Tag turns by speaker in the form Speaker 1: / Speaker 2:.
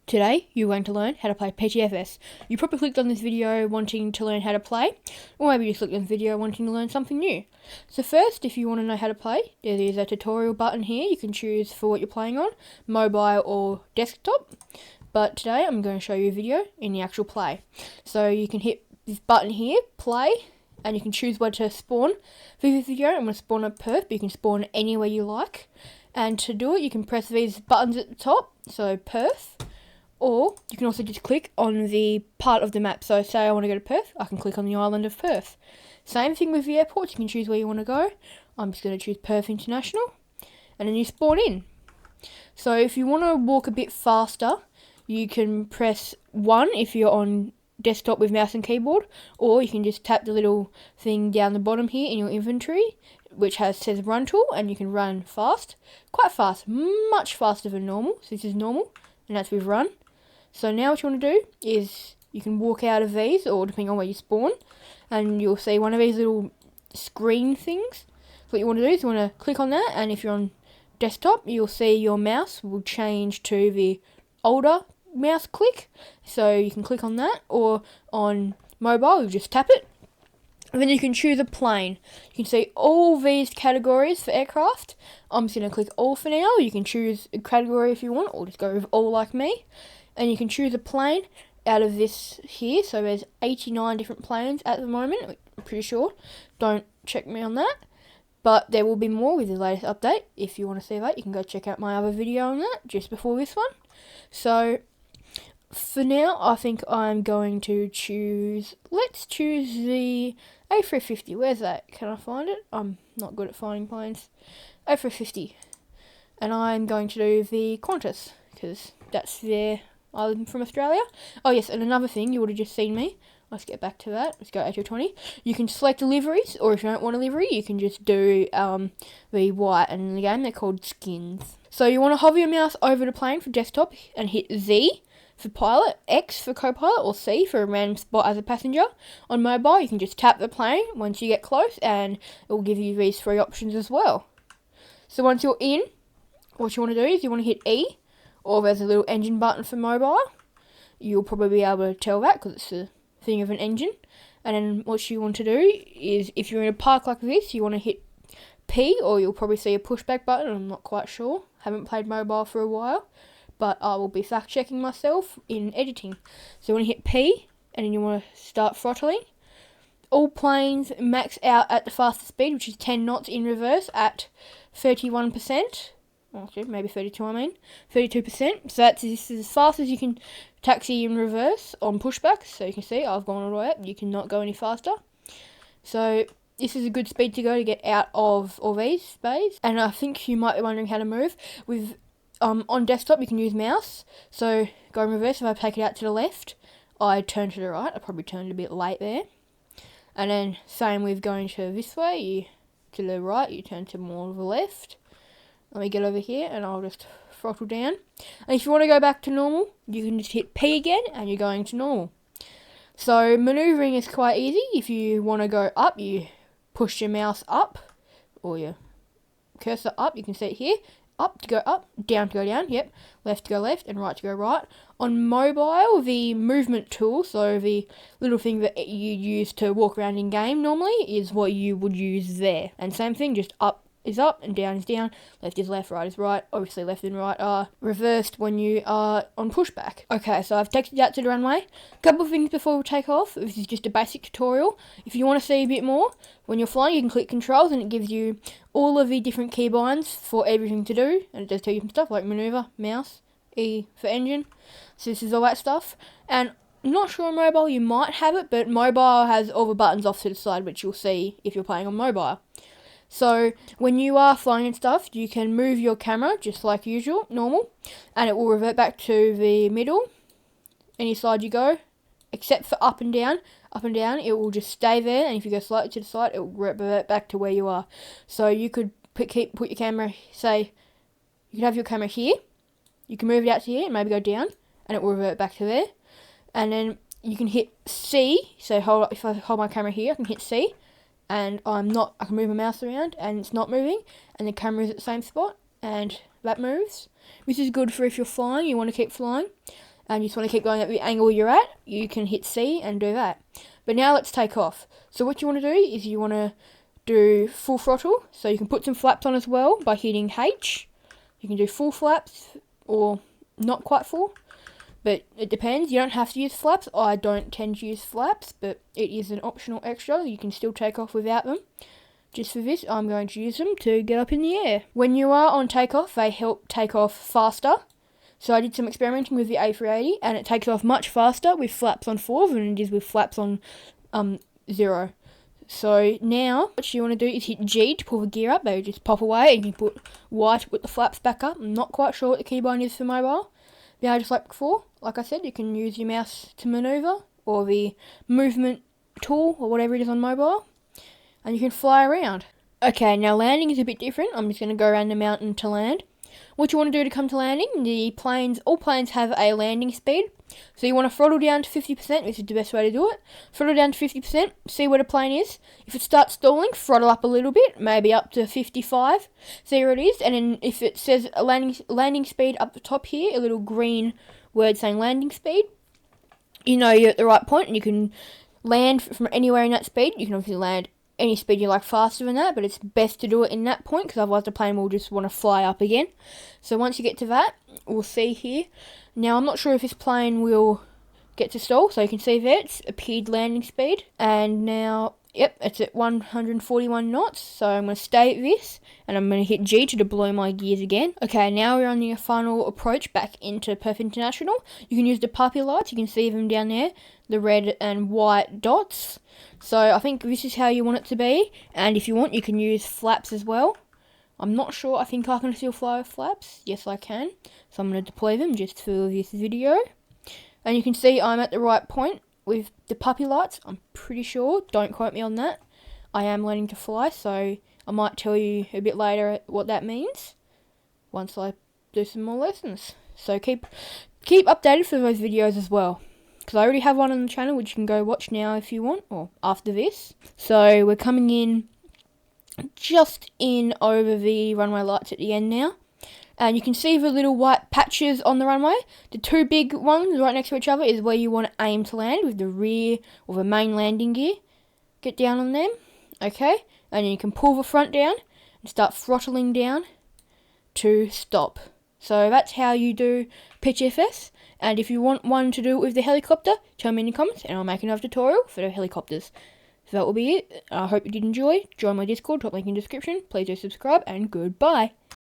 Speaker 1: Today, you're going to learn how to play PTFS. You probably clicked on this video wanting to learn how to play, or maybe you clicked on this video wanting to learn something new. So first, if you want to know how to play, there is a tutorial button here. You can choose for what you're playing on, mobile or desktop. But today, I'm going to show you a video in the actual play. So you can hit this button here, play, and you can choose where to spawn. For this video, I'm going to spawn at Perth, but you can spawn anywhere you like. And to do it, you can press these buttons at the top, so Perth. Or you can also just click on the part of the map. So say I want to go to Perth, I can click on the island of Perth. Same thing with the airports, you can choose where you want to go. I'm just going to choose Perth International. And then you spawn in. So if you want to walk a bit faster, you can press 1 if you're on desktop with mouse and keyboard. Or you can just tap the little thing down the bottom here in your inventory, which says run tool, and you can run fast. Quite fast, much faster than normal. So this is normal, and that's with run. So now what you want to do is you can walk out of these, or depending on where you spawn, and you'll see one of these little screen things. So what you want to do is you want to click on that, and if you're on desktop, you'll see your mouse will change to the older mouse click. So you can click on that, or on mobile, you just tap it. And then you can choose a plane. You can see all these categories for aircraft. I'm just going to click all for now. You can choose a category if you want, or just go with all like me. And you can choose a plane out of this here. So there's 89 different planes at the moment, I'm pretty sure. Don't check me on that. But there will be more with the latest update. If you want to see that, you can go check out my other video on that, just before this one. So for now, I think I'm going to choose, let's choose the A350. Where's that? Can I find it? I'm not good at finding planes. A350. And I'm going to do the Qantas, because that's their, I'm from Australia. Oh yes, and another thing, you would have just seen me. Let's get back to that. Let's go A220. You can select deliveries, or if you don't want a livery, you can just do the white, and in the game they're called skins. So you want to hover your mouse over the plane for desktop and hit Z for pilot, X for co-pilot, or C for a random spot as a passenger. On mobile, you can just tap the plane once you get close, and it will give you these 3 options as well. So once you're in, what you want to do is you want to hit E, or there's a little engine button for mobile. You'll probably be able to tell that because it's a thing of an engine. And then what you want to do is, if you're in a park like this, you want to hit P, or you'll probably see a pushback button. I'm not quite sure. Haven't played mobile for a while, but I will be fact checking myself in editing. So you want to hit P, and then you want to start throttling. All planes max out at the fastest speed, which is 10 knots in reverse at 31%. Okay, maybe 32, 32%. So this is as fast as you can taxi in reverse on pushback. So you can see I've gone all the way up. You cannot go any faster. So this is a good speed to go to get out of all these bays. And I think you might be wondering how to move. With on desktop, you can use mouse. So go in reverse. If I take it out to the left, I turn to the right. I probably turned a bit late there. And then same with going to this way. To the right, you turn to more of the left. Let me get over here, and I'll just throttle down. And if you want to go back to normal, you can just hit P again, and you're going to normal. So manoeuvring is quite easy. If you want to go up, you push your mouse up, or your cursor up. You can see it here. Up to go up, down to go down, yep. Left to go left, and right to go right. On mobile, the movement tool, so the little thing that you use to walk around in game normally, is what you would use there. And same thing, just up is up and down is down, left is left, right is right. Obviously left and right are reversed when you are on pushback. Okay, so I've taken you out to the runway. A couple of things before we take off. This is just a basic tutorial. If you want to see a bit more, when you're flying you can click controls, and it gives you all of the different keybinds for everything to do, and it does tell you some stuff like maneuver, mouse, E for engine. So this is all that stuff. And I'm not sure on mobile you might have it, but mobile has all the buttons off to the side, which you'll see if you're playing on mobile. So when you are flying and stuff, you can move your camera just like usual, normal, and it will revert back to the middle, any side you go, except for up and down. Up and down, it will just stay there, and if you go slightly to the side, it will revert back to where you are. So you could put your camera, say, you could have your camera here, you can move it out to here, and maybe go down, and it will revert back to there. And then you can hit C, so if I hold my camera here, I can hit C, and I can move my mouse around, and it's not moving, and the camera is at the same spot, and that moves. This is good for if you're flying, you want to keep flying. and you just want to keep going at the angle you're at, you can hit C and do that. But now let's take off. So what you want to do is you want to do full throttle, so you can put some flaps on as well by hitting H. You can do full flaps or not quite full, but it depends. You don't have to use flaps. I don't tend to use flaps, but it is an optional extra. You can still take off without them. Just for this, I'm going to use them to get up in the air. When you are on takeoff, they help take off faster. So I did some experimenting with the A380, and it takes off much faster with flaps on 4 than it is with flaps on 0. So now, what you want to do is hit G to pull the gear up. They just pop away, and you put Y to put the flaps back up. I'm not quite sure what the keybind is for mobile. Now, just like before, like I said, you can use your mouse to maneuver, or the movement tool, or whatever it is on mobile, and you can fly around. Okay, now landing is a bit different. I'm just going to go around the mountain to land. What you want to do to come to landing, all planes have a landing speed. So you want to throttle down to 50%, this is the best way to do it. Throttle down to 50%, see where the plane is. If it starts stalling, throttle up a little bit, maybe up to 55. See where it is, and then if it says a landing speed up the top here, a little green word saying landing speed, you know you're at the right point, and you can land from anywhere in that speed. You can obviously land any speed you like faster than that, but it's best to do it in that point, because otherwise the plane will just want to fly up again. So once you get to that, we'll see here. Now I'm not sure if this plane will get to stall, so you can see there it's appeared landing speed, and now, yep, it's at 141 knots, so I'm going to stay at this, and I'm going to hit G to deploy my gears again. Okay, now we're on the final approach back into Perth International. You can use the puppy lights, you can see them down there, the red and white dots. So I think this is how you want it to be, and if you want, you can use flaps as well. I'm not sure, I think I can still fly with flaps. Yes, I can. So I'm going to deploy them just for this video. And you can see I'm at the right point with the puppy lights, I'm pretty sure. Don't quote me on that. I am learning to fly, so I might tell you a bit later what that means once I do some more lessons. So keep updated for those videos as well, because I already have one on the channel which you can go watch now if you want, or after this. So we're coming in just in over the runway lights at the end now, and you can see the little white patches on the runway. The two big ones right next to each other is where you want to aim to land with the rear or the main landing gear. Get down on them, okay, and then you can pull the front down and start throttling down to stop. So that's how you do PTFS, and if you want one to do it with the helicopter, tell me in the comments and I'll make another tutorial for the helicopters. So that will be it. I hope you did enjoy. Join my Discord, top link in the description. Please do subscribe, and goodbye.